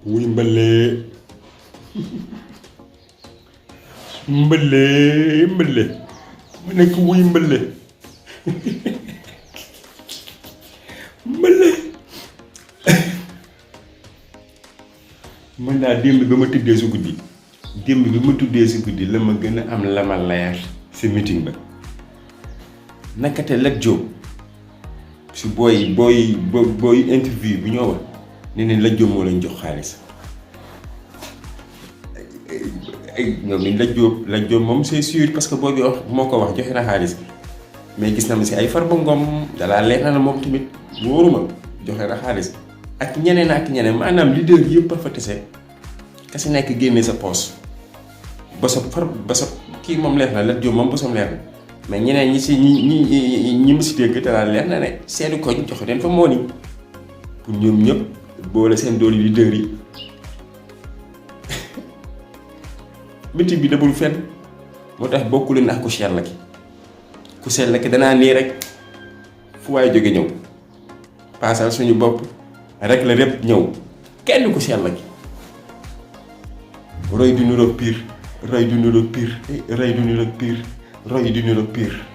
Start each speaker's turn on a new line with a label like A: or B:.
A: wuy mbële mbële mu nekk wuy mbële mbële mën naa démb ba ma tëddee si guddi la ma gën a am la ma leer si meeting ba nakate Lat Diop si booy interview bu ñoo wax ne ne Lat Diop moo lañ jox xaalis ñoom ni Lat Diop moom c'est sûr parce que booy bi wax moo ko wax joxe na xaalis mais gis na ma si ay Farba Ngom dalaa leer na moom tamit wóoruma joxe na xaalis ak ñeneen maanaam leader yëpp fa tese kasi nekk génne sa poos ba sa kii moom leer na Lat Diop moom bosam leer na mais ñeneen ñi si ñi ma si dégg dalaa leer na ne seeni koñ joxe den fa moo ni pour ñoom ñëpp boole seen doole leader yi meeting bi dabul fenn moo tax bokku leen ak ku sell ki danaa nii rek fu waay jóge ñëw paasal suñu bopp rek la lépp ñëw kenn ku sell ki roy du niroog pire roy du niroog pire